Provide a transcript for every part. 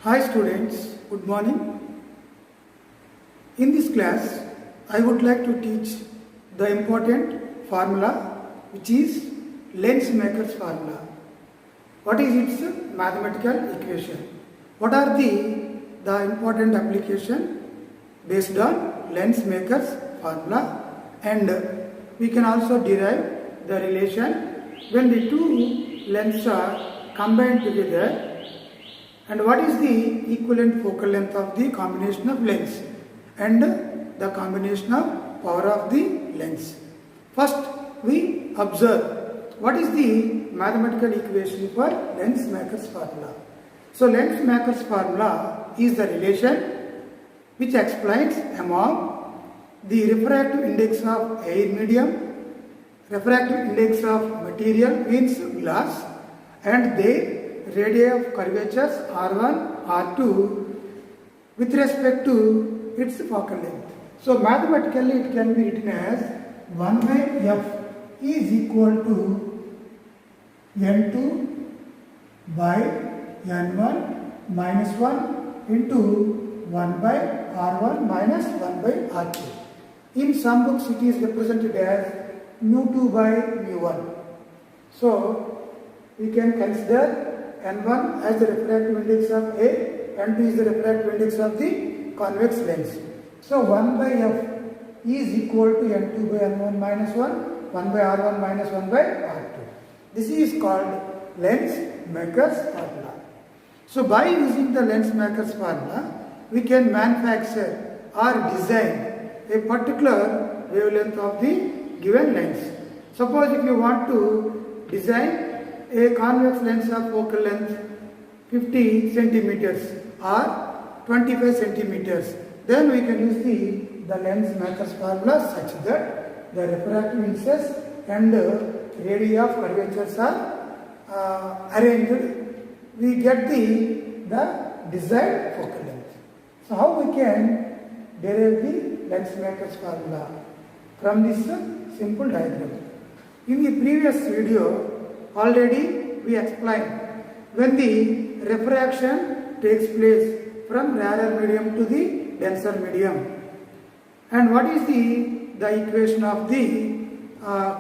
Hi students, good morning. In this class, I would like to teach the important formula which is Lensmaker's formula. What is its mathematical equation? What are the important application based on Lensmaker's formula, and we can also derive the relation when the two lenses are combined together. And what is the equivalent focal length of the combination of lens and the combination of power of the lens? First, we observe what is the mathematical equation for Lensmaker's formula. So, Lensmaker's formula is the relation which explains among the refractive index of air medium, refractive index of material means glass, and their radii of curvatures R1, R2 with respect to its focal length. So mathematically it can be written as 1 by F is equal to N2 by N1 minus 1 into 1 by R1 minus 1 by R2. In some books it is represented as mu2 by mu1. So we can consider N1 as the refractive index of A, N2 is the refractive index of the convex lens. So 1 by F is equal to N2 by N1 minus 1, 1 by R1 minus 1 by R2. This is called Lensmaker's formula. So by using the Lensmaker's formula, we can manufacture or design a particular wavelength of the given lens. Suppose if you want to design a convex lens of focal length 50 centimeters or 25 centimeters, then we can use the Lensmaker's formula such that the refractive indices and radii of curvatures are arranged. We get the desired focal length. So how we can derive the Lensmaker's formula? From this simple diagram. In the previous video, already we explained when the refraction takes place from rarer medium to the denser medium, and what is the equation of the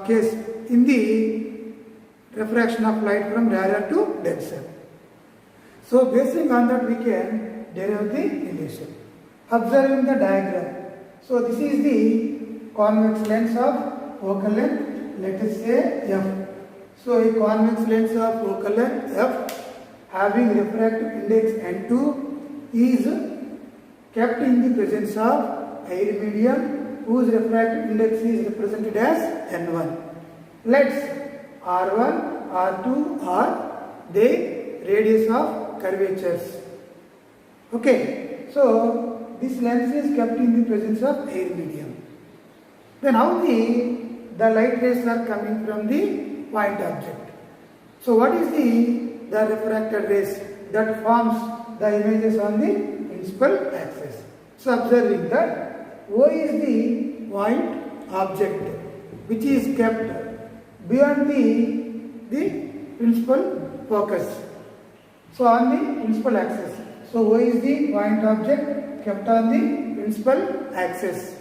case in the refraction of light from rarer to denser. So basing on that we can derive the relation. Observing the diagram. So this is the convex lens of focal length, let us say F. So a convex lens of focal length F having refractive index N2 is kept in the presence of air medium whose refractive index is represented as N1. Let's R1, R2 are the radius of curvatures. Okay, so this lens is kept in the presence of air medium. Then how the light rays are coming from the point object. So what is the refracted rays that forms the images on the principal axis? So observing that O is the point object which is kept beyond the principal focus. So on the principal axis. So O is the point object kept on the principal axis.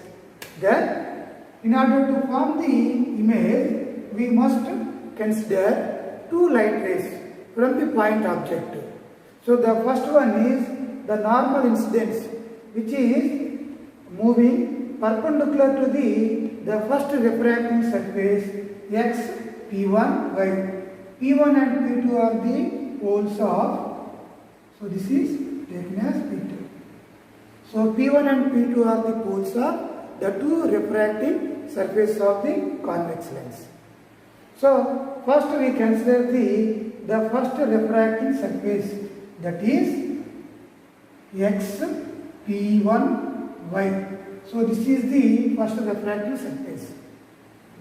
Then in order to form the image, we must consider two light rays from the point object. So the first one is the normal incidence which is moving perpendicular to the first refracting surface x P1 y. P1 and P2 are the poles of, so this is taken as P2. So P1 and P2 are the poles of the two refracting surface of the convex lens. So first we consider the first refracting surface, that is x P1 y. So this is the first refracting surface.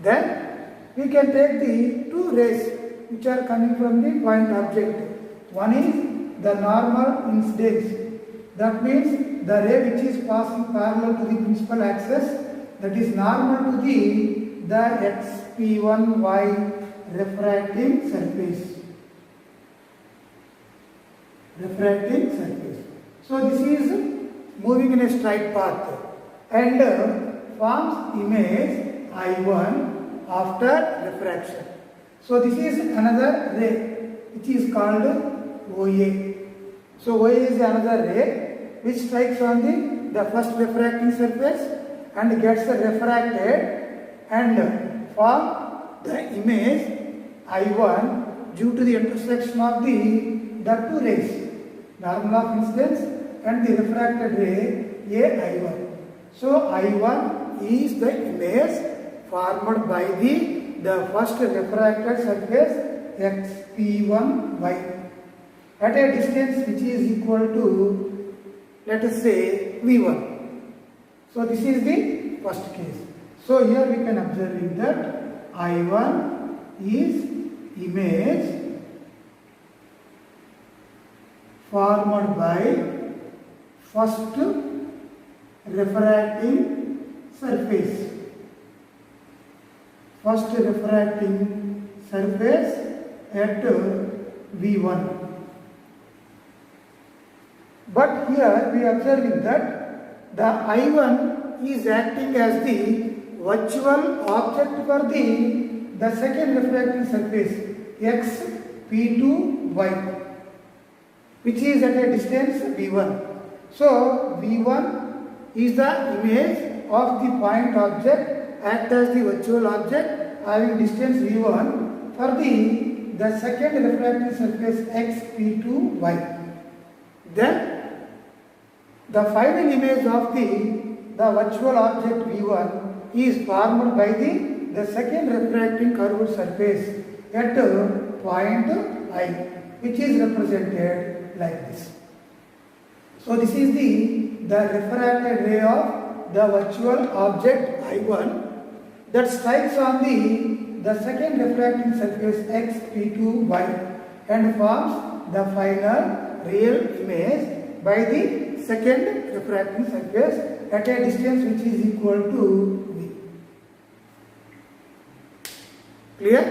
Then we can take the two rays which are coming from the point object. One is the normal incidence. That means the ray which is passing parallel to the principal axis, that is normal to the x P1y refracting surface. So this is moving in a straight path and forms image I1 after refraction. So this is another ray which is called OA. So OA is another ray which strikes on the first refracting surface and gets refracted and form the image I1 due to the intersection of the two rays, normal of incidence and the refracted ray AI1. So I1 is the image formed by the first refracted surface XP1Y at a distance which is equal to, let us say, V1. So this is the first case. So here we can observe that I1 is image formed by first refracting surface. First refracting surface at V1. But here we are observing that the I1 is acting as the virtual object for the second refracting surface XP2Y, which is at a distance V1. So V1 is the image of the point object, act as the virtual object having distance V1 for the second refracting surface XP2Y. Then the final image of the virtual object V1 is formed by the second refracting curved surface at point I, which is represented like this. So this is the refracted ray of the virtual object I1 that strikes on the second refracting surface XP2Y and forms the final real image by the second refracting surface at a distance which is equal to V. Clear?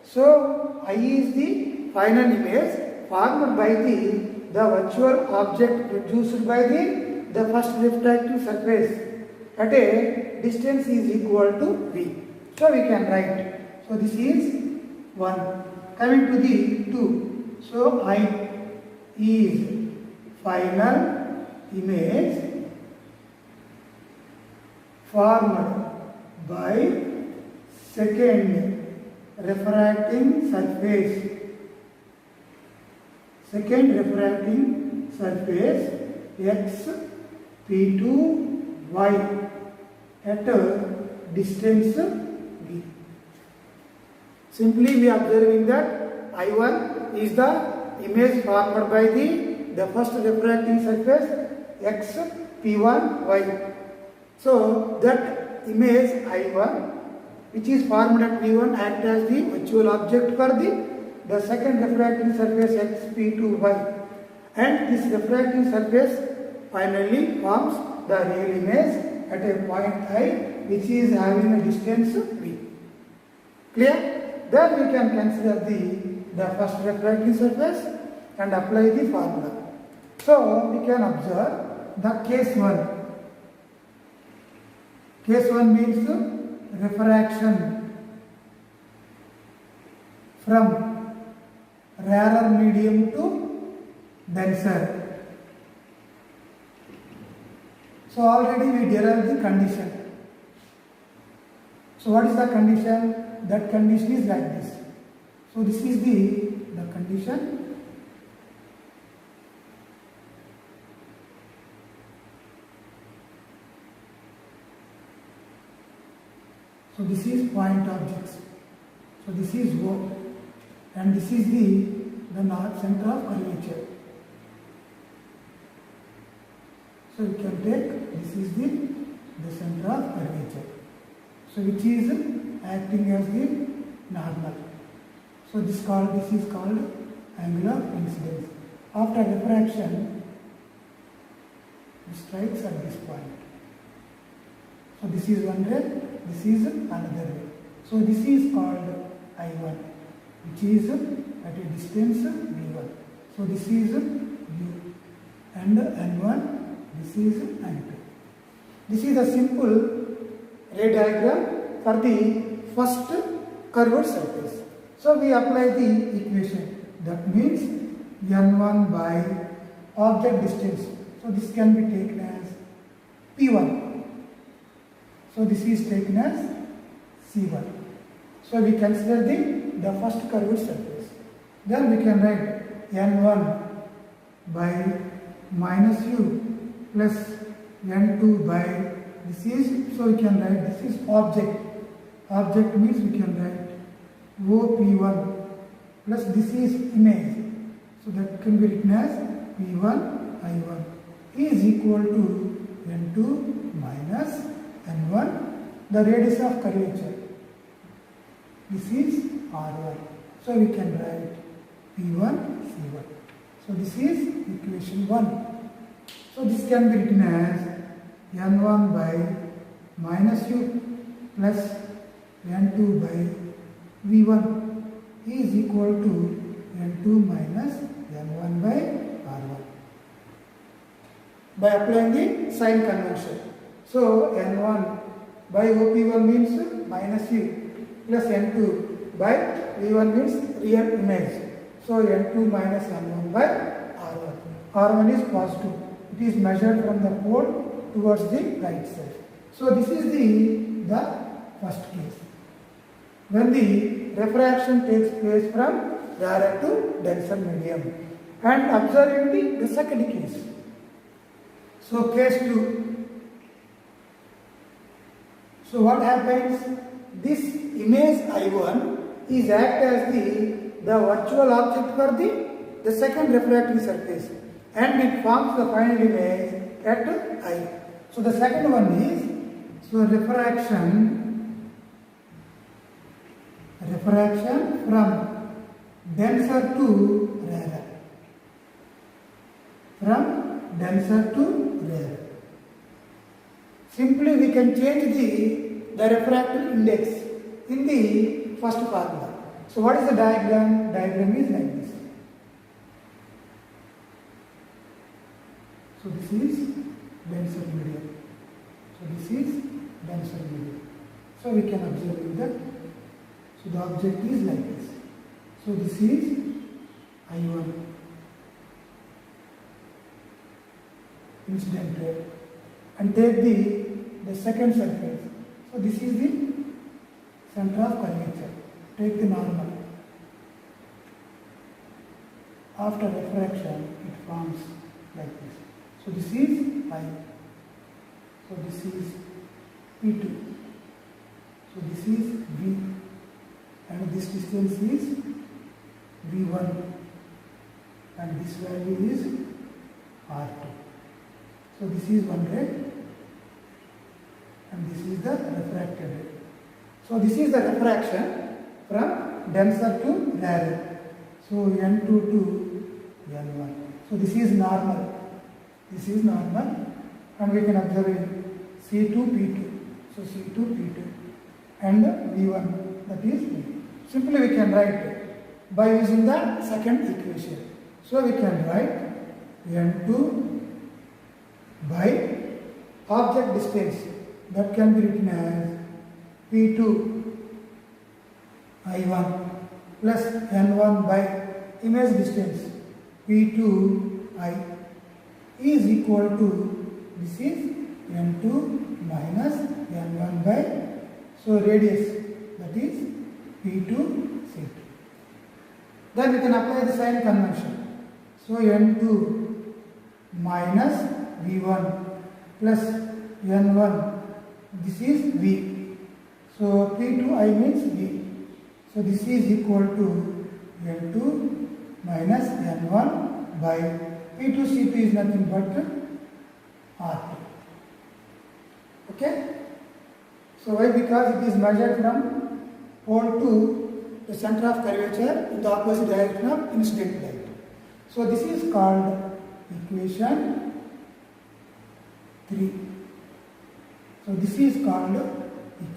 So I is the final image formed by the virtual object produced by the first refracting surface at a distance is equal to V. So we can write. So this is 1. Coming to the 2. So I is final image formed by second refracting surface. Second refracting surface X P2Y at a distance V. Simply we are observing that I1 is the image formed by the first refracting surface X P1Y. So that image I1 which is formed at V1 acts as the virtual object for the second refracting surface XP2Y, and this refracting surface finally forms the real image at a point I which is having a distance V. Clear? Then we can consider the first refracting surface and apply the formula. So we can observe the case 1. Case 1 means refraction from rarer medium to denser. So already we derived the condition. So what is the condition? That condition is like this. So this is the condition. So this is point objects. So this is O, and this is the north center of curvature. So we can take this is the center of curvature. So which is acting as the normal. So this is called angle of incidence. After refraction, it strikes at this point. So this is one ray, this is another ray. So this is called I1, which is at a distance V1. So this is U, and N1, this is N2. This is a simple ray diagram for the first curved surface. So we apply the equation. That means N1 by object distance. So this can be taken as P1. So this is taken as C1. So we consider the first curved surface. Then we can write N1 by minus U plus N2 by this is, so we can write this is object. Object means we can write OP1 plus this is image. So that can be written as P1 I1 is equal to N2 minus N1, the radius of curvature. This is R1. So we can write P1 C1. So this is equation 1. So this can be written as N1 by minus U plus N2 by V1 is equal to N2 minus N1 by R1. By applying the sign convention. So N1 by OP1 means minus U plus N2 by V1 means real image. So N2 minus N1 by R1. R1 is positive. It is measured from the pole towards the right side. So this is the first case. When the refraction takes place from rarer to denser medium. And observing the second case. So case 2. So what happens? This image I1 is act as the virtual object for the second refracting surface, and it forms the final image at I. So the second one is, so refraction from denser to rarer. From denser to rarer. Simply we can change the refractive index in the first formula. So what is the diagram? Diagram is like this. So this is denser medium. So this is denser medium. So we can observe that. So the object is like this. So this is I1 incident ray, and take the second surface. So this is the center of curvature. Take the normal. After refraction, it forms like this. So this is I. So this is P2. So this is V. And this distance is V1. And this value is R2. So this is one ray. And this is the refracted ray. So this is the refraction from denser to rarer. So N2 to N1. So this is normal. This is normal. And we can observe in C2, P2. So C2, P2. And V1, that is V. Simply we can write by using the second equation. So we can write N2 by object distance. That can be written as P2 I1 plus N1 by image distance P2 I is equal to, this is N2 minus N1 by, so radius, that is P2 C2. Then we can apply the sign convention. So N2 minus V1 plus N1, this is V. So P2I means V. So this is equal to N2 minus N1 by P2C2 is nothing but R2. Okay? So why? Because it is measured from pole to the center of curvature in the opposite direction of incident light. So this is called equation 3. So this is called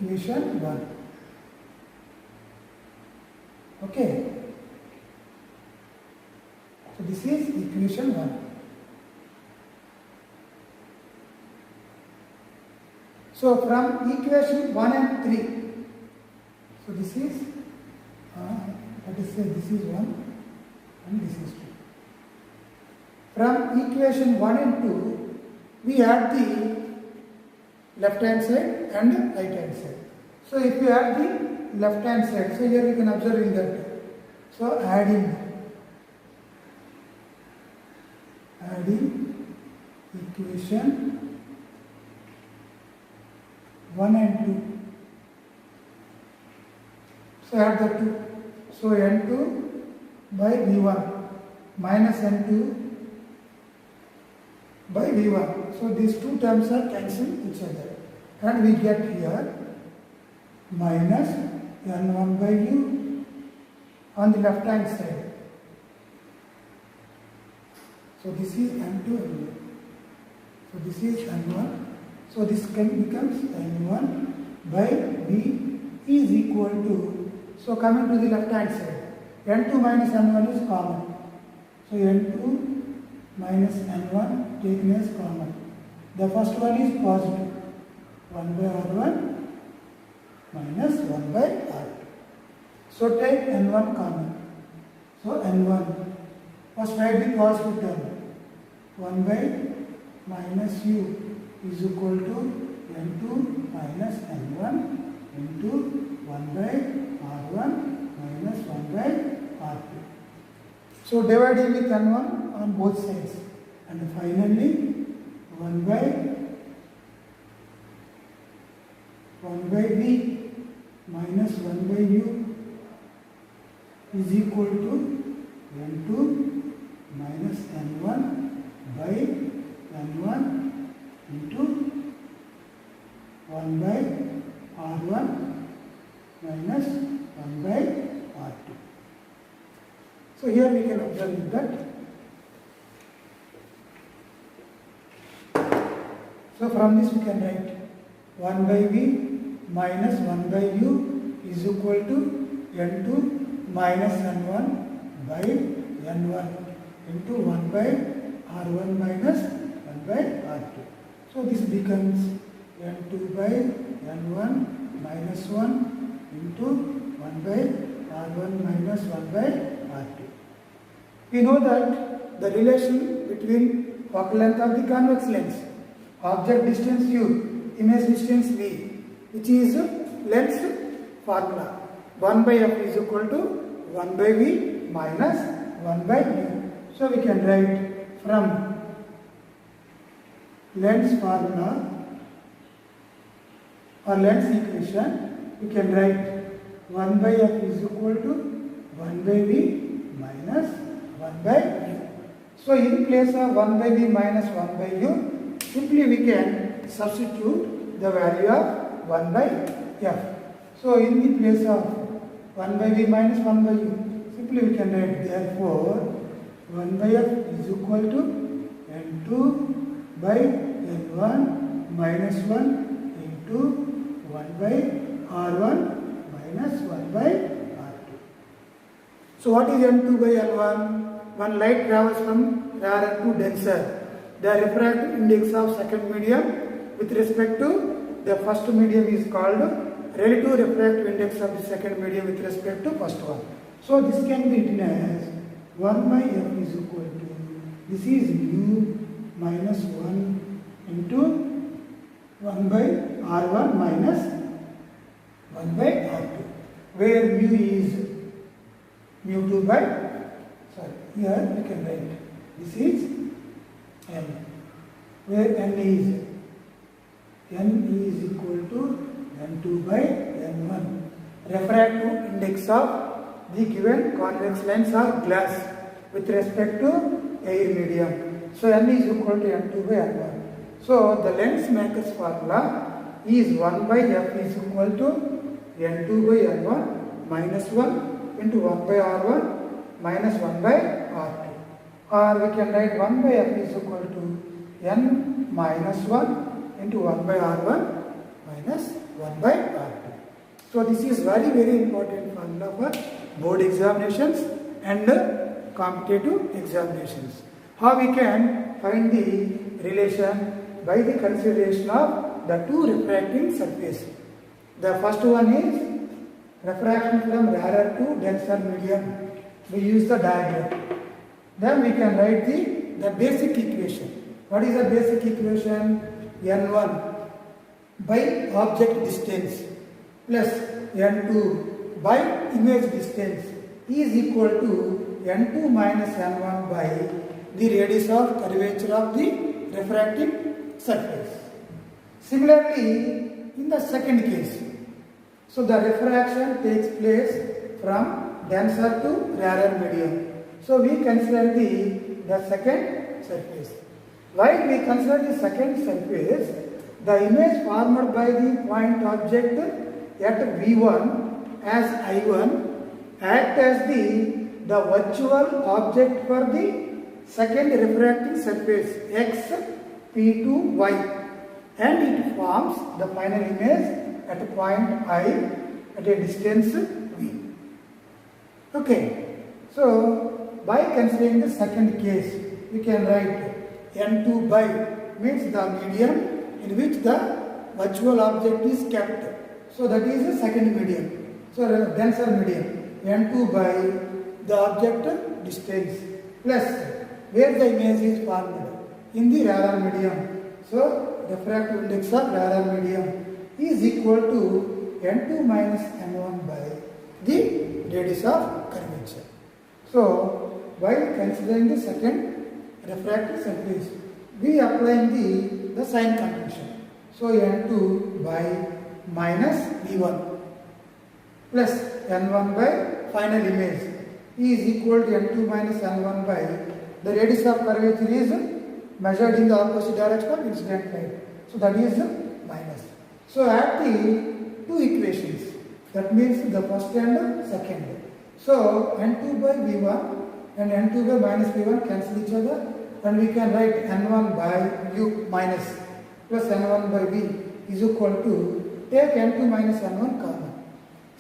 equation 1. Okay. So this is equation 1. So from equation 1 and 3, so this is, let us say this is 1 and this is 2. From equation 1 and 2, we add the left hand side and right hand side. So if you add the left hand side, so here you can observe in that. So adding equation 1 and 2. So add the 2. So N2 by V1 minus N2 by V1. So these two terms are cancelling each other. And we get here minus N1 by U on the left hand side. So this is N2 and U. So this is N1. So this becomes N1 by V is equal to, so coming to the left hand side, N2 minus N1 is common. So N2 minus N1 taken as common. The first one is positive, 1 by R1 minus 1 by R2. So take N1 common. So N1, first write the positive term, 1 by minus U is equal to N2 minus N1 into 1 by R1 minus 1 by R2. So dividing with N1 on both sides, and finally 1 by V minus 1 by U is equal to N2 minus N1 by N1 into 1 by R1 minus 1 by R2. So here we can observe that. So from this we can write 1 by V minus 1 by U is equal to N2 minus N1 by N1 into 1 by R1 minus 1 by R2. So this becomes N2 by N1 minus 1 into 1 by R1 minus 1 by R2. We know that the relation between focal length of the convex lens, object distance U, image distance V, which is lens formula. 1 by F is equal to 1 by V minus 1 by U. So we can write from lens formula or lens equation, we can write 1 by F is equal to 1 by V minus 1 by U. So in place of 1 by V minus 1 by U, simply we can substitute the value of 1 by F. So in the place of 1 by V minus 1 by U, simply we can write therefore 1 by F is equal to N2 by N1 minus 1 into 1 by R1 minus 1 by R2. So what is N2 by N1? When light travels from rarer to denser, the refractive index of second medium with respect to the first medium is called relative refractive index of the second medium with respect to first one. So this can be written as 1 by F is equal to, this is mu minus 1 into 1 by R1 minus 1 by R2, where mu is mu2 by, here we can write, this is n, where n is equal to n2 by n1, refractive index of the given convex lens or glass with respect to air medium. So n is equal to n2 by n1. So the lens maker's formula is 1 by F is equal to n2 by n1 minus 1 into 1 by r1 minus 1 by r2. Or we can write 1 by F is equal to n minus 1 into 1 by r1 minus 1 by r2. So this is very important formula for board examinations and competitive examinations. How we can find the relation by the consideration of the two refracting surface. The first one is refraction from rarer to denser medium. We use the diagram. Then we can write the basic equation. What is the basic equation? N1 by object distance plus N2 by image distance is equal to N2 minus N1 by the radius of curvature of the refracting surface. Similarly, in the second case, so the refraction takes place from denser to rarer medium. So we consider the second surface. While we consider the second surface, the image formed by the point object at V1 as I1 act as the virtual object for the second refracting surface X P2Y, and it forms the final image at a point I at a distance V. Okay, so by considering the second case, we can write N2 by means the medium in which the virtual object is kept. So that is the second medium. So denser medium. N2 by the object distance plus where the image is formed in the rarer medium. So refractive index of rarer medium is equal to N2 minus N1 by the radius of curvature. So while considering the second refractive surface, we apply the sign convention. So N2 by minus V1 plus N1 by final image is equal to N2 minus N1 by the radius of curvature is measured in the opposite direction of incident light. So that is minus. So add the two equations. That means the first and second. So N2 by V1 and N2 by minus V1 cancel each other, and we can write N1 by U minus plus N1 by V is equal to, take N2 minus N1 common.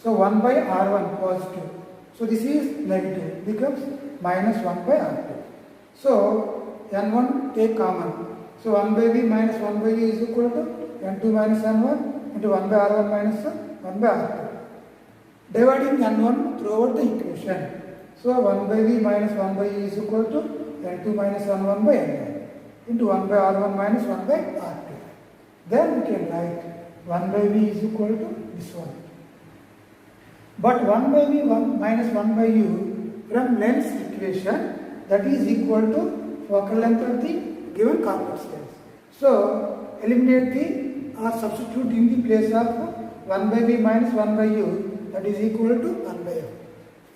So 1 by R1 positive. So this is negative, becomes minus 1 by R2. So N1 take common. So 1 by V minus 1 by U is equal to N2 minus N1 into 1 by R1 minus 1 by R2. Dividing N1 throughout the equation. So 1 by V minus 1 by U is equal to N2 minus N1 by N1 into 1 by R1 minus 1 by R2. Then we can write 1 by V is equal to this one. But 1 by V minus 1 by U from length equation, that is equal to focal length of the given convex lens. So eliminate the or substitute in the place of 1 by V minus 1 by U, that is equal to 1 by F.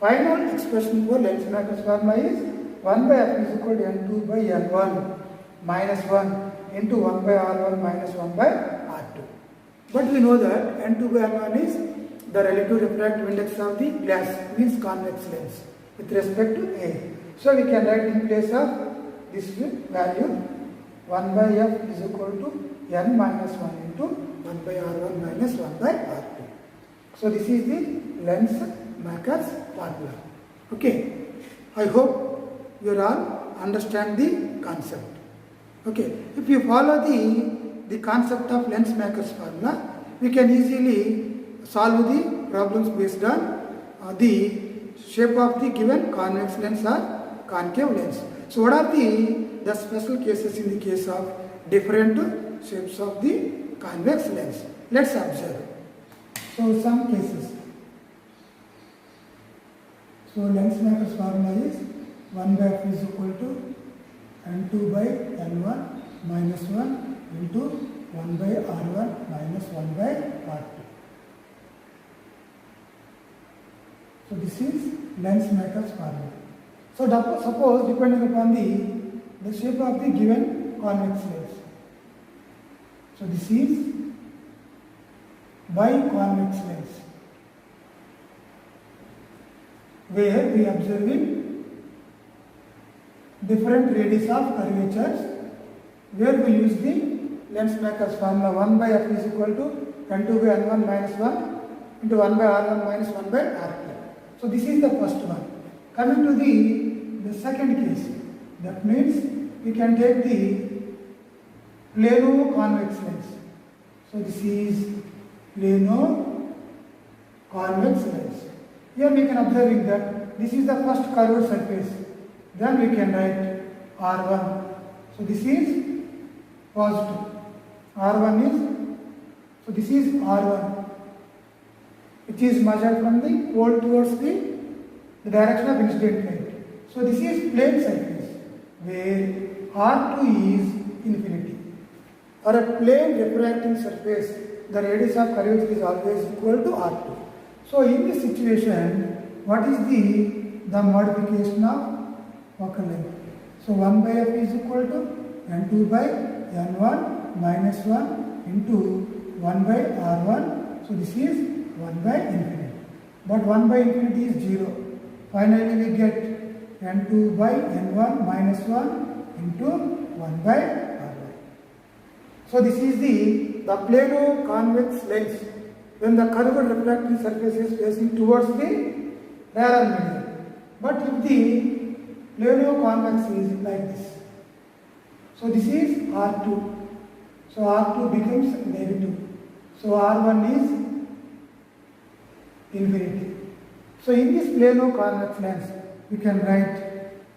Final expression for Lensmaker's formula is 1 by F is equal to N2 by N1 minus 1 into 1 by R1 minus 1 by R2. But we know that N2 by N1 is the relative refractive index of the glass, means convex lens, with respect to A. So we can write in place of this value 1 by F is equal to N minus 1 into 1 by R1 minus 1 by R2. So this is the Lensmaker's formula. Okay, I hope you all understand the concept. Okay, if you follow the concept of Lensmaker's formula, we can easily solve the problems based on the shape of the given convex lens or concave lens. So what are the special cases in the case of different shapes of the convex lens? Let's observe. So some cases. So Lensmaker's formula is 1 by F is equal to N2 by N1 minus 1 into 1 by R1 minus 1 by R2. So this is Lensmaker's formula. So suppose depending upon the shape of the given convex lens. So this is biconvex lens, where we observing different radius of curvatures, where we use the Lensmaker's formula 1 by F is equal to N2 by N1 minus 1 into 1 by R1 minus 1 by R2. So this is the first one. Coming to the second case, that means we can take the plano convex lens. So this is plano convex lens. Here we can observe that this is the first curved surface. Then we can write R1. So this is positive. R1 is, so this is R1, which is measured from the pole towards the direction of incident light. So this is plane surface where R2 is infinity. For a plane refracting surface, the radius of curvature is always equal to R2. So in this situation, what is the modification of focal length? So 1 by f is equal to n2 by n1 minus 1 into 1 by r1. So this is 1 by infinity. But 1 by infinity is 0. Finally we get n2 by n1 minus 1 into 1 by r1. So this is the plano convex lens when the curved refracting surface is facing towards the parallel medium. But if the plano convex is like this, so this is R2. So R2 becomes negative. So R1 is infinity. So in this plano convex lens, we can write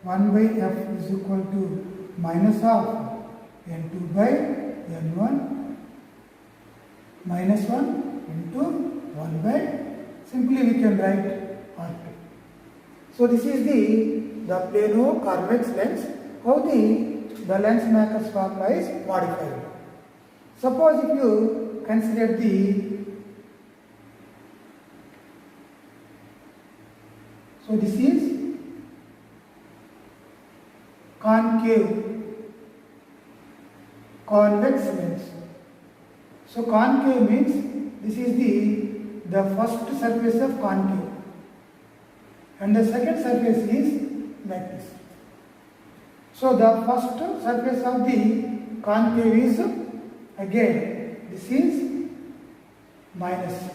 1 by f is equal to minus of n2 by n1 minus 1 into 1 by, simply we can write R2. So this is the plano convex lens, how the lens maker's formula is modified. Suppose if you consider so this is concave convex lens. So concave means this is the first surface of concave, and the second surface is like this. So the first surface of the concave is, again, this is minus,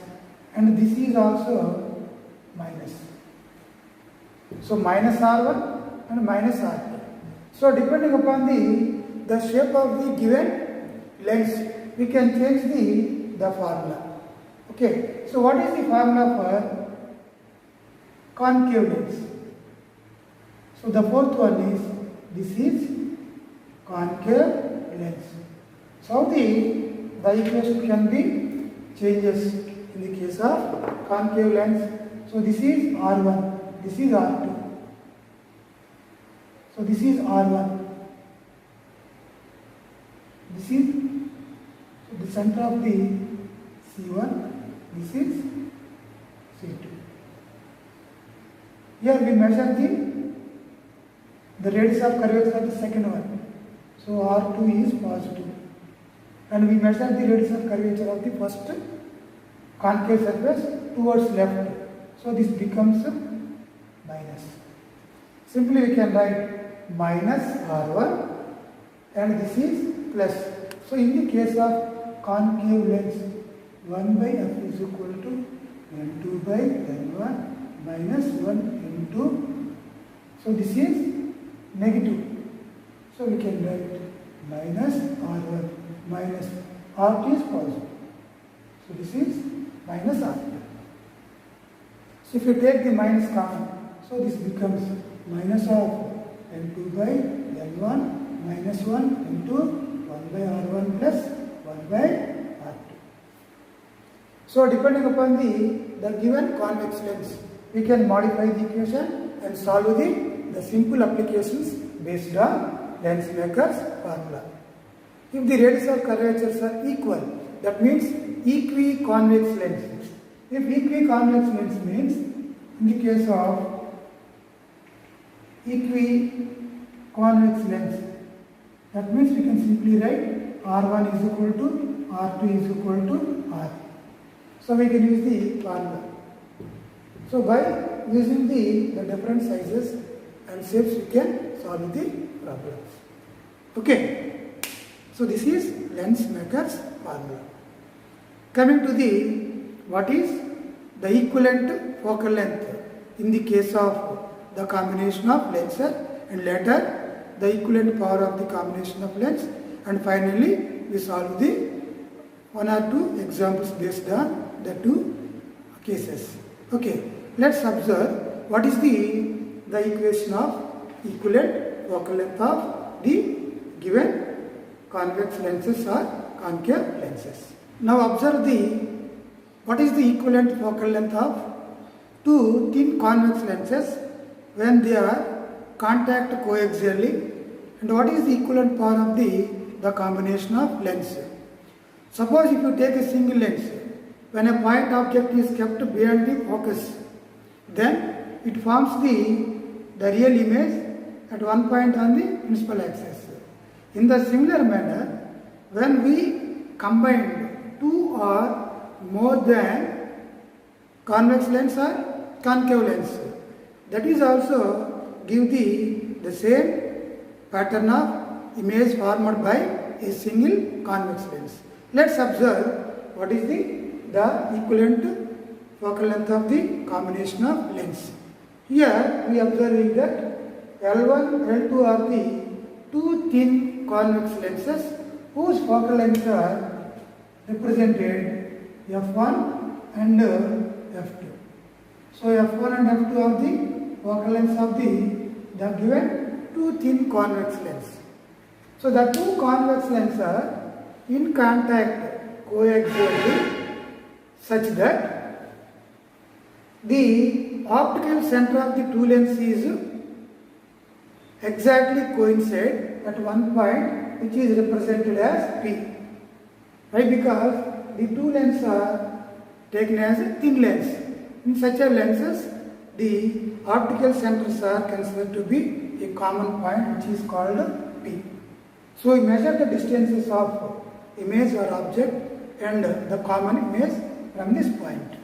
and this is also minus. So minus R1 and minus R2. So depending upon the shape of the given lens, we can change the formula. Okay. So what is the formula for concave lens? So the fourth one is, this is concave lens. So the equation can be changes in the case of concave lens. So this is R1, this is R2. So this is R1. This is the center of the C1. This is C2. Here we measure the radius of curvature of the second one. So R2 is positive. And we measure the radius of curvature of the first concave surface towards left. So this becomes minus. Simply we can write minus R1 and this is plus. So in the case of concave lens, 1 by f is equal to n2 by n1 minus 1 into, so this is negative. So we can write minus R1 minus R2 is positive. So this is minus R2. So if you take the minus common, so this becomes minus of n2 by n1 minus 1 into 1 by R1 plus 1 by R2. So depending upon the given convex lens, we can modify the equation and solve the simple applications based on lens maker's formula. If the radius of curvatures are equal, that means equiconvex lens. If equiconvex lens means, in the case of equiconvex lens, that means we can simply write R1 is equal to R2 is equal to R. So we can use the formula. So by using the different sizes and shapes, we can solve the problems. Okay. So this is lens maker's formula. Coming to what is the equivalent focal length in the case of the combination of lenses, and later the equivalent power of the combination of lens, and finally we solve the one or two examples based on the two cases. Okay, let's observe what is the equation of equivalent focal length of the given convex lenses or concave lenses. Now observe what is the equivalent focal length of two thin convex lenses when they are contact coaxially, and what is the equivalent power of the combination of lens. Suppose if you take a single lens, when a point object is kept beyond the focus, then it forms the real image at one point on the principal axis. In the similar manner, when we combine two or more than convex lens or concave lens, that is also give the same pattern of image formed by a single convex lens. Let's observe what is the equivalent focal length of the combination of lens. Here we are observing that L1, L2 are the two thin convex lenses whose focal lengths are represented F1 and F2. So F1 and F2 are the focal lengths of the given two thin convex lenses. So the two convex lenses are in contact coaxially such that the optical center of the two lenses is exactly coincide at one point, which is represented as P. Why? Because the two lenses are taken as a thin lens. In such a lenses, the optical centers are considered to be a common point, which is called P. So we measure the distances of image or object and the common image from this point.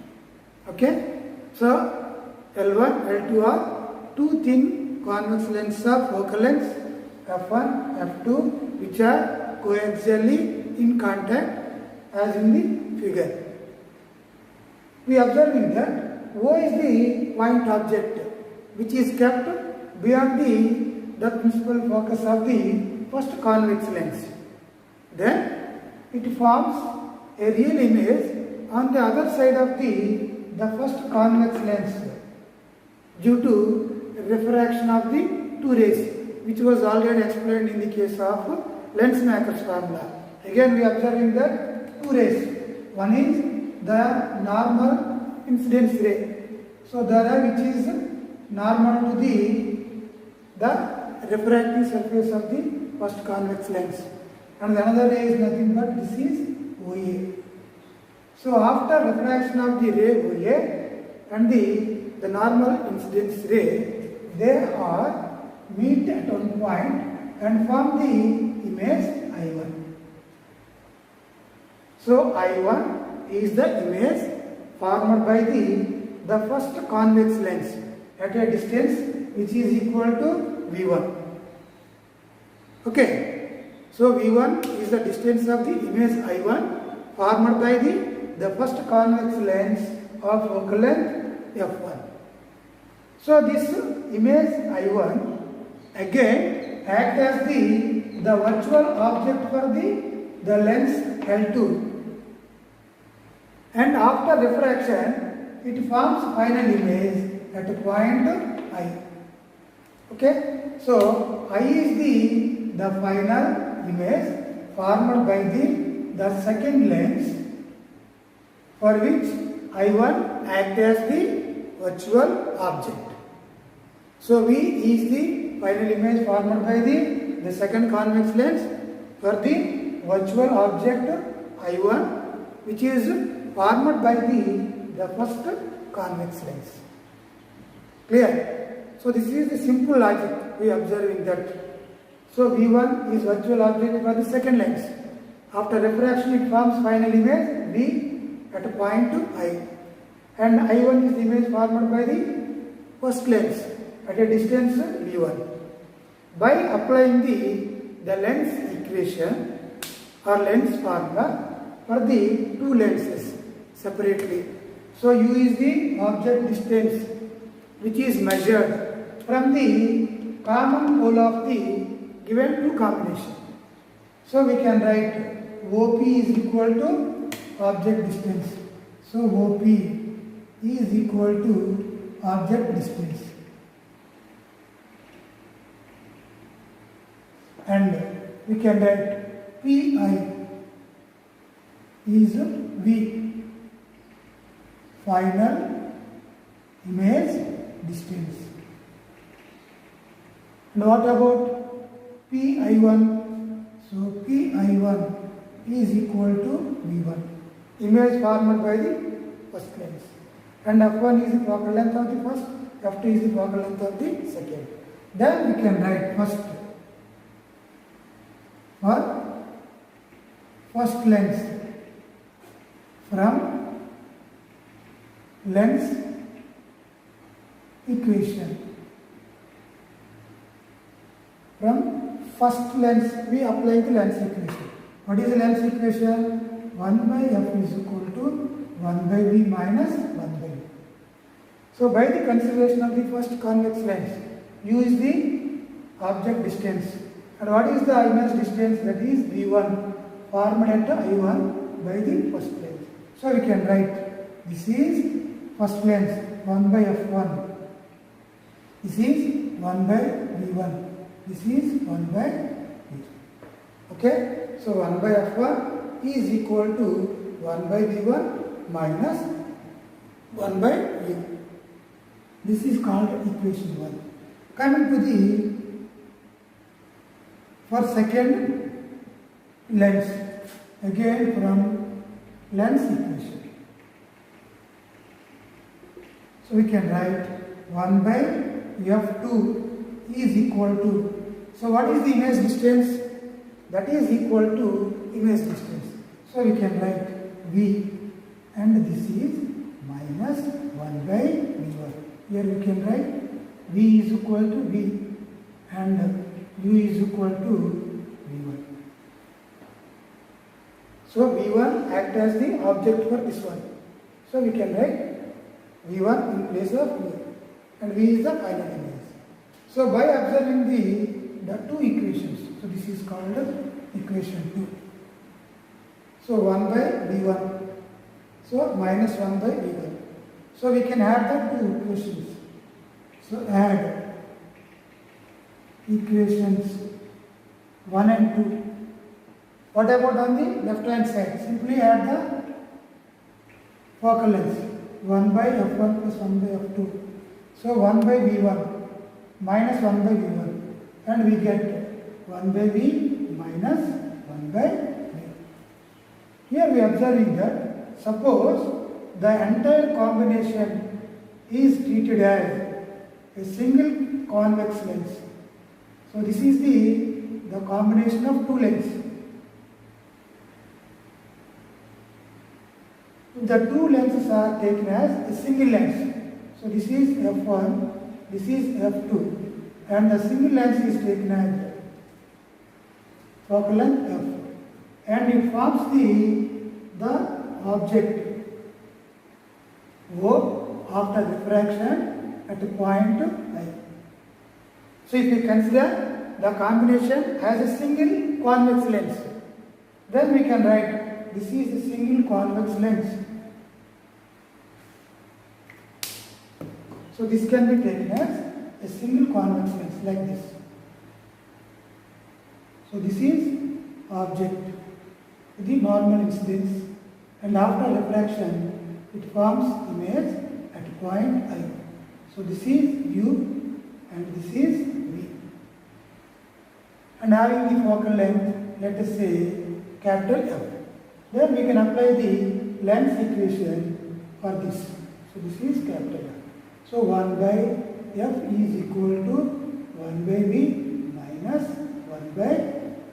Okay? So L1, L2 are two thin convex lenses of focal lengths F1, F2, which are coaxially in contact as in the figure. We are observing that O is the point object which is kept beyond the principal focus of the first convex lens. Then it forms a real image on the other side of the first convex lens due to refraction of the two rays, which was already explained in the case of Lensmaker's formula. Again we are observing that two rays. One is the normal incidence ray. So the ray which is normal to the refracting surface of the first convex lens. And another ray is nothing but this is OA. So after refraction of the ray OA and the normal incidence ray, they are meet at one point and form the image I1. So I1 is the image formed by the first convex lens at a distance which is equal to V1. Okay, so V1 is the distance of the image I1 formed by the first convex lens of focal length F1. So this image I1 again act as the virtual object for the lens L2, and after refraction it forms final image at a point I. Okay, so I is the final image formed by the second lens for which I1 act as the virtual object. So V is the final image formed by the second convex lens for the virtual object I1, which is formed by the first convex lens. Clear? So this is the simple logic we are observing that. So V1 is virtual object for the second lens. After refraction it forms final image V at a point I, and I1 is the image formed by the first lens at a distance V1. By applying the lens equation or lens formula for the two lenses separately. So U is the object distance which is measured from the common pole of the given two combination. So we can write OP is equal to object distance. So OP is equal to object distance. And we can write PI is V, final image distance. And what about PI1? So PI1 is equal to V1, image formed by the first lens. And F1 is the focal length of the first, F2 is the focal length of the second. Then we can write first for first lens from lens equation. From first lens we apply the lens equation. What is the lens equation? 1 by F is equal to 1 by V minus 1 by V. So by the consideration of the first convex lens, U is the object distance. And what is the image distance? That is V1 formed at I1 by the first lens. So we can write this is first lens 1 by F1. This is 1 by V1. This is 1 by V2. Okay? So 1 by F1 is equal to 1 by V1 minus 1 by U. This is called equation 1. Coming to the for second lens, again from lens equation. So we can write 1 by F2 is equal to, so what is the image distance? That is equal to image distance. So we can write V, and this is minus 1 by V1. Here we can write V is equal to V and U is equal to V1. So V1 acts as the object for this one. So we can write V1 in place of V, and V is the final image. So by observing the two equations, so this is called equation 2. So 1 by V1, so minus 1 by V1. So we can add the two equations. So add equations 1 and 2. What about on the left hand side? Simply add the focal length 1 by F1 plus 1 by F2. So 1 by V1 minus 1 by V1, and we get 1 by V minus 1 by V. Here we are observing that suppose the entire combination is treated as a single convex lens. So this is the combination of two lenses. The two lenses are taken as a single lens. So this is F1, this is F2, and the single lens is taken as focal length F, and it forms the object O after refraction at a point I. So if we consider the combination as a single convex lens, then we can write this is a single convex lens. So this can be taken as a single convex lens like this. So this is object, the normal incidence, and after refraction it forms image at point I. So this is U and this is V. And having the focal length, let us say capital F. Then we can apply the lens equation for this. So this is capital F. So 1 by F is equal to 1 by V minus 1 by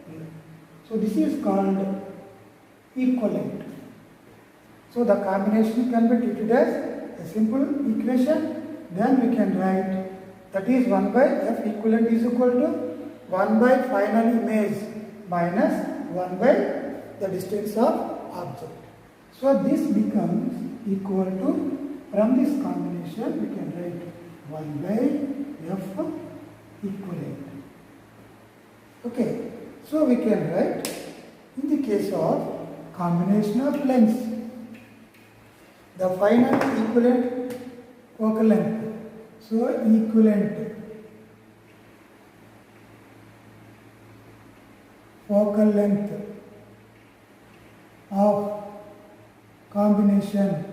V. So this is called equivalent. So the combination can be treated as a simple equation. Then we can write that is 1 by F equivalent is equal to 1 by final image minus 1 by the distance of object. So this becomes equal to, from this combination we can write 1 by F equivalent. Okay, so we can write in the case of combination of lengths. the final equivalent focal length. So equivalent focal length of combination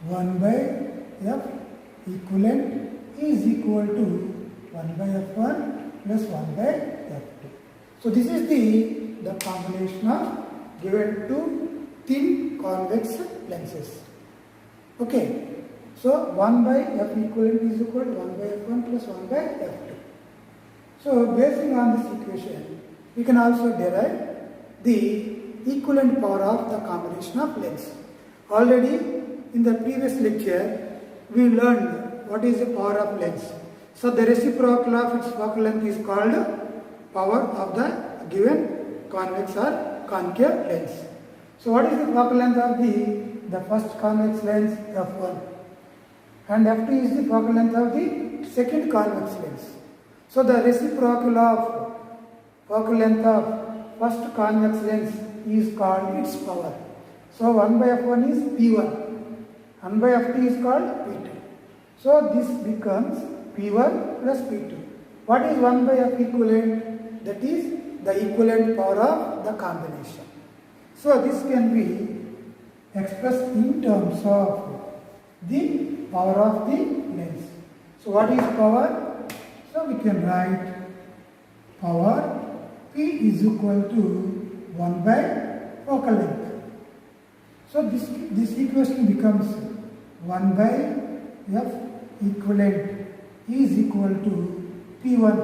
1 by F equivalent is equal to 1 by F1 plus 1 by F2. So this is the combination of given two thin convex lenses. Okay. So 1 by F equivalent is equal to 1 by F1 plus 1 by F2. So basing on this equation, we can also derive the equivalent power of the combination of lengths. Already in the previous lecture, we learned what is the power of lengths. So the reciprocal of its focal length is called power of the given convex or concave lens. So what is the focal length of the first convex lens? F1. And F2 is the focal length of the second convex lens. So the reciprocal of focal length of first convex lens is called its power. So 1 by F1 is P1. 1 by F2 is called P2. So this becomes P1 plus P2. What is 1 by F equivalent? That is the equivalent power of the combination. So this can be expressed in terms of the power of the lens. So what is power? So we can write power P is equal to 1 by focal length. So this equation becomes 1 by F equivalent is equal to P1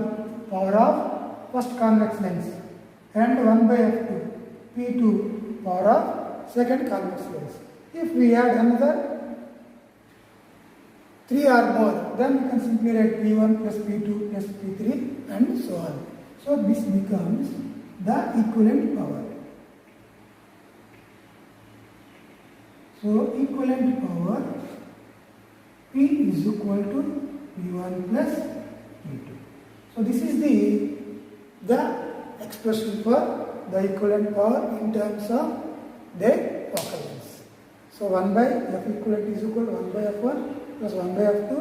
power of first convex lens and 1 by F2 P2 power of second convex lens. If we add another 3 or more, then we can simply write P1 plus P2 plus P3 and so on. So this becomes the equivalent power. So equivalent power P is equal to P1 plus P2. So this is the expression for the equivalent power in terms of their focal lengths. So 1 by F equivalent is equal to 1 by F1 plus 1 by F2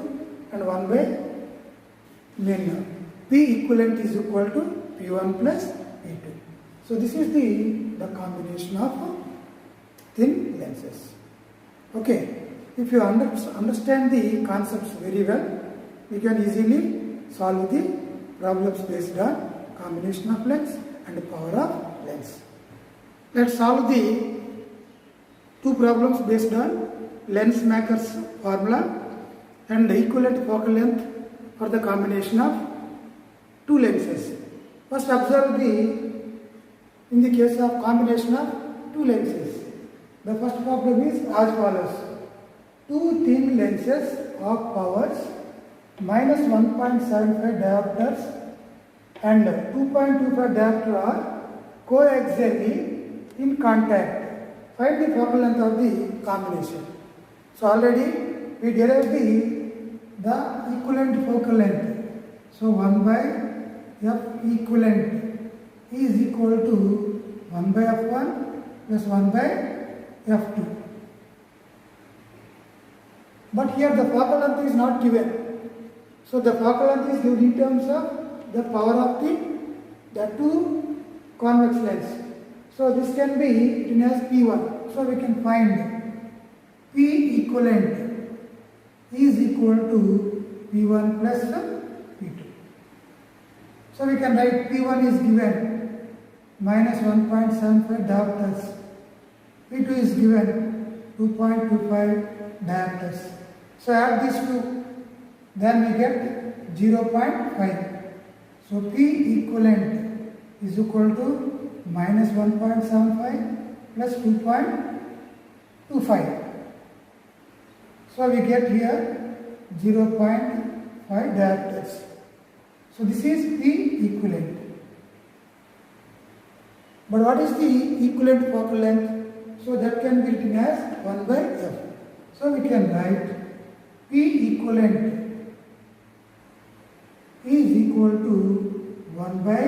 and 1 by P equivalent is equal to P1 plus P2. So this is the combination of thin lenses. Okay, if you understand the concepts very well, we can easily solve the problems based on combination of lens and power of lens. Let's solve the two problems based on lens maker's formula and the equivalent focal length for the combination of two lenses. First observe in the case of combination of two lenses. The first problem is as follows. Two thin lenses of powers minus 1.75 diopters and 2.25 diopter are coaxially in contact. Find the focal length of the combination. So already we derived the equivalent focal length. So 1 by F equivalent is equal to 1 by F1 plus 1 by F2. But here the focal length is not given. So the focal length is given in terms of the power of the two convex lens. So this can be written as P1. So we can find P equivalent is equal to P1 plus P2. So we can write P1 is given minus 1.75 diopters. P2 is given 2.25 diopters. So add these two, then we get 0.5. So P equivalent is equal to minus 1.75 plus 2.25. So we get here 0.5 diopters. So this is P equivalent. But what is the equivalent focal length? So that can be written as 1 by F. So we can write P equivalent is equal to 1 by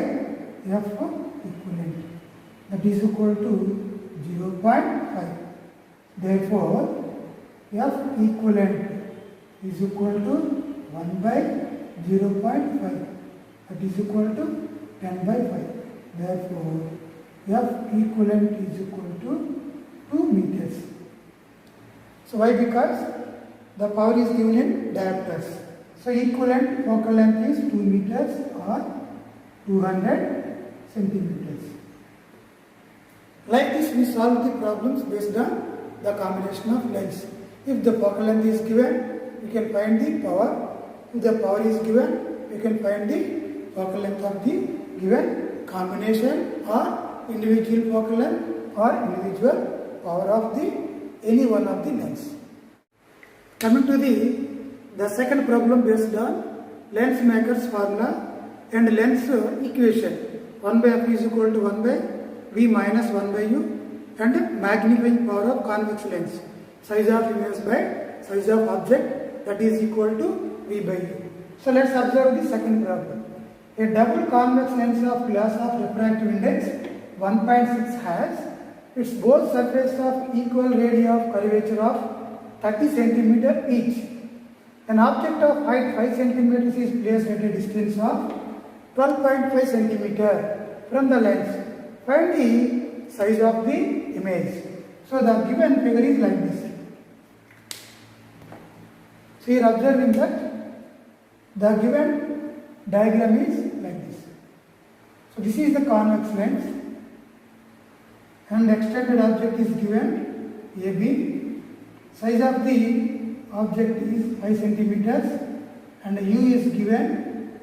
F equivalent. That is equal to 0.5. Therefore, F equivalent is equal to 1 by 0.5, that is equal to 10 by 5. Therefore, F equivalent is equal to 2 meters. So why? Because the power is given in diopters. So equivalent focal length is 2 meters or 200 centimeters. Like this, we solve the problems based on the combination of lengths. If the focal length is given, we can find the power. If the power is given, we can find the focal length of the given combination or individual focal length or individual power of the any one of the lengths. Coming to the second problem based on length maker's formula and length equation. 1 by f is equal to 1 by v minus 1 by u and magnifying power of convex lens, size of image by size of object, that is equal to v by u. So let's observe the second problem. A double convex lens of glass of refractive index 1.6 has its both surface of equal radii of curvature of 30 cm each. An object of height 5 cm is placed at a distance of 12.5 cm from the lens. Find the size of the image. So the given figure is like this. So you are observing that the given diagram is like this. So this is the convex lens and extended object is given AB. Size of the object is 5 centimeters and U is given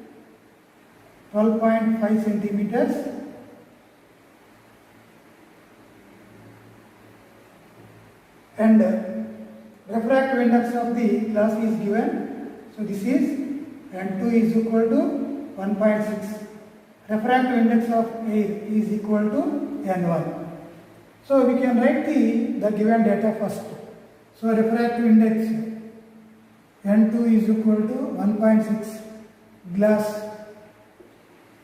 12.5 centimeters. And refractive index of the glass is given. So this is N2 is equal to 1.6. Refractive index of air is equal to N1. So we can write the given data first. So refractive index N2 is equal to 1.6 glass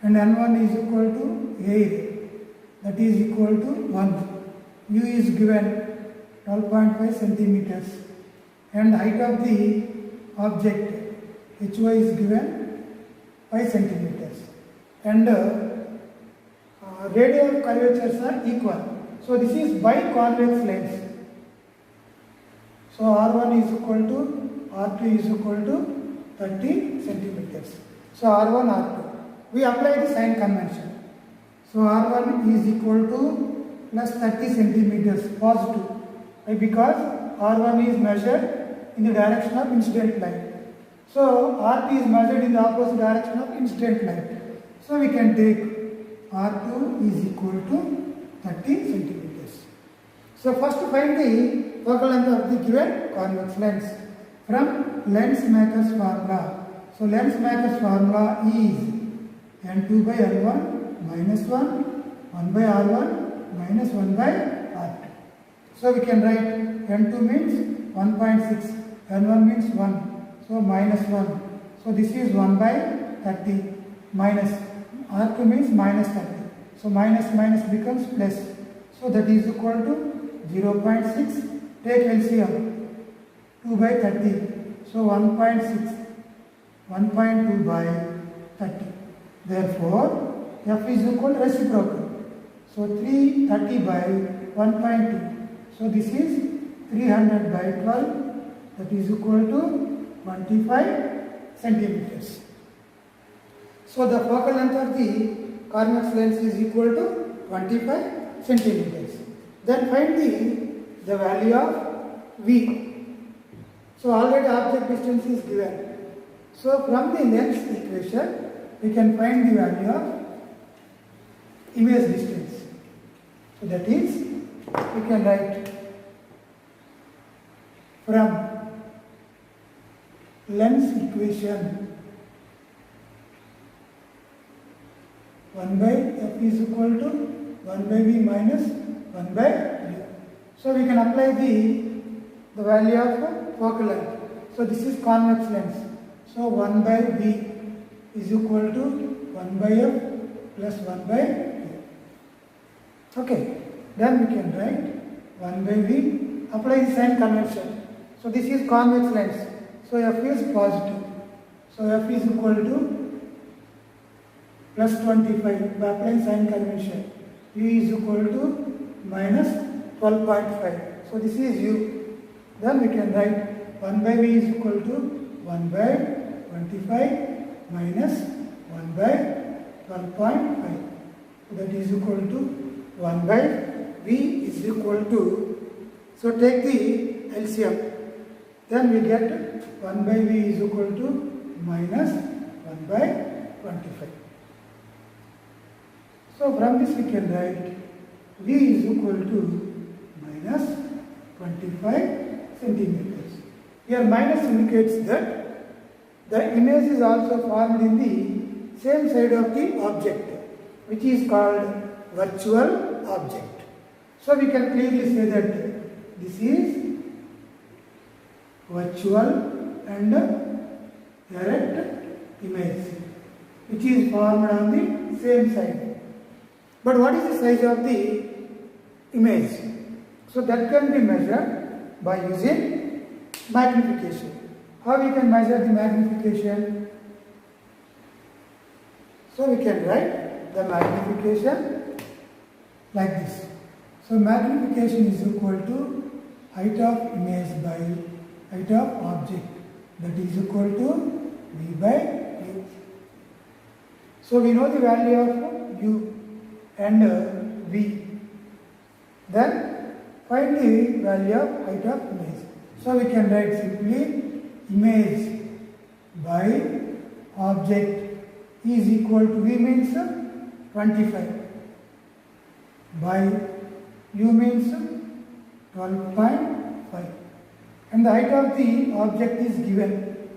and N1 is equal to air, that is equal to 1. U is given 12.5 centimeters and height of the object HY is given 5 centimeters and radii of curvatures are equal. So this is biconvex lens. So R1 is equal to R2 is equal to 30 centimeters. So R1, R2. We apply the sign convention. So R1 is equal to plus 30 centimeters positive. Why? Because R1 is measured in the direction of incident light. So RT is measured in the opposite direction of incident light. So we can take R2 is equal to 30 centimeters. So first find the focal length of the given convex lens from lens maker's formula. So lens maker's formula is N2 by N1 minus 1, 1 by R1 minus 1 by R2. So we can write N2 means 1.6, N1 means 1, so minus 1. So this is 1 by 30 minus R2 means minus 30. So minus minus becomes plus. So that is equal to 0.6. Take LCM 2 by 30. So 1.6, 1.2 by 30. Therefore, F is equal to reciprocal. So 330 by 1.2. So this is 300 by 12. That is equal to 25 centimeters. So the focal length of the convex lens is equal to 25 centimeters. Then find the value of V. So already object distance is given. So from the length equation, we can find the value of image distance. So that is, we can write from lens equation 1 by f is equal to 1 by v minus 1 by u. So we can apply the value of focal length. So this is convex lens. So 1 by v is equal to 1 by f plus 1 by u. Okay, then we can write 1 by v apply the sign convention. So this is convex lens. So f is positive. So f is equal to plus 25 by applying sign convention. U is equal to minus 12.5. So this is U. Then we can write 1 by V is equal to 1 by 25 minus 1 by 12.5. So that is equal to 1 by V is equal to, so take the LCM. Then we get 1 by V is equal to minus 1 by 25. So from this we can write V is equal to minus 25 centimeters. Here minus indicates that the image is also formed in the same side of the object, which is called virtual object. So we can clearly say that this is virtual and erect image, which is formed on the same side. But what is the size of the image? So that can be measured by using magnification. How we can measure the magnification? So we can write the magnification like this. So magnification is equal to height of image by height of object, that is equal to V by U. So we know the value of U and V. Then find the value of height of image. So we can write simply image by object is equal to V means 25 by U means 12.5, and the height of the object is given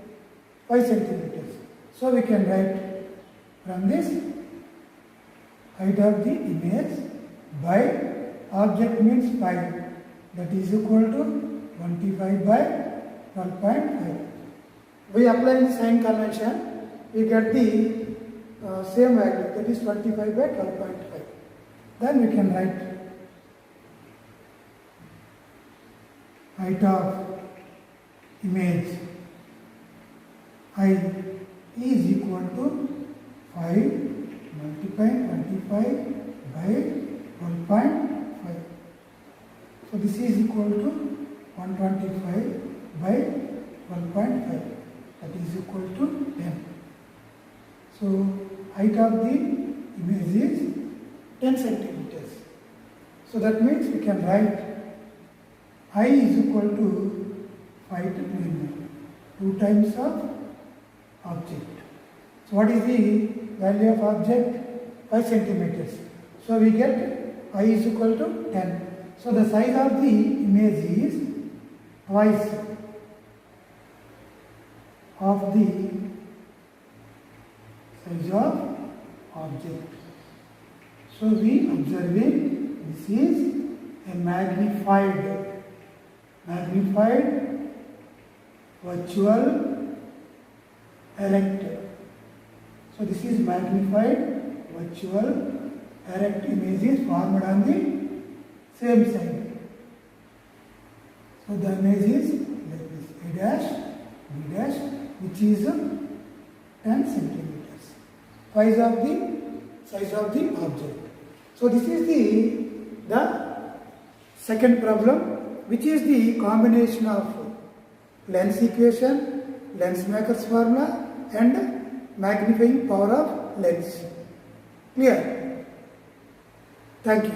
5 centimeters. So we can write from this height of the image by object means 5, that is equal to 25 by 12.5. We apply the sign convention, we get the same value, that is 25 by 12.5. Then we can write height of image I is equal to 5 multiply 25 by 12.5. So this is equal to 125 by 12.5, that is equal to 10. So height of the image is 10 centimeters. So that means we can write I is equal to 5 to 2 times of object. So what is the value of object? 5 centimeters. So we get I is equal to 10. So the size of the image is twice of the size of object. So we observing this is a magnified virtual erect. So this is magnified virtual erect image is formed on the same side. So the image is like this, A dash, B dash, which is 10 centimeters. Size of the object. So this is the second problem, which is the combination of lens equation, lens maker's formula and magnifying power of lens. Clear? Thank you.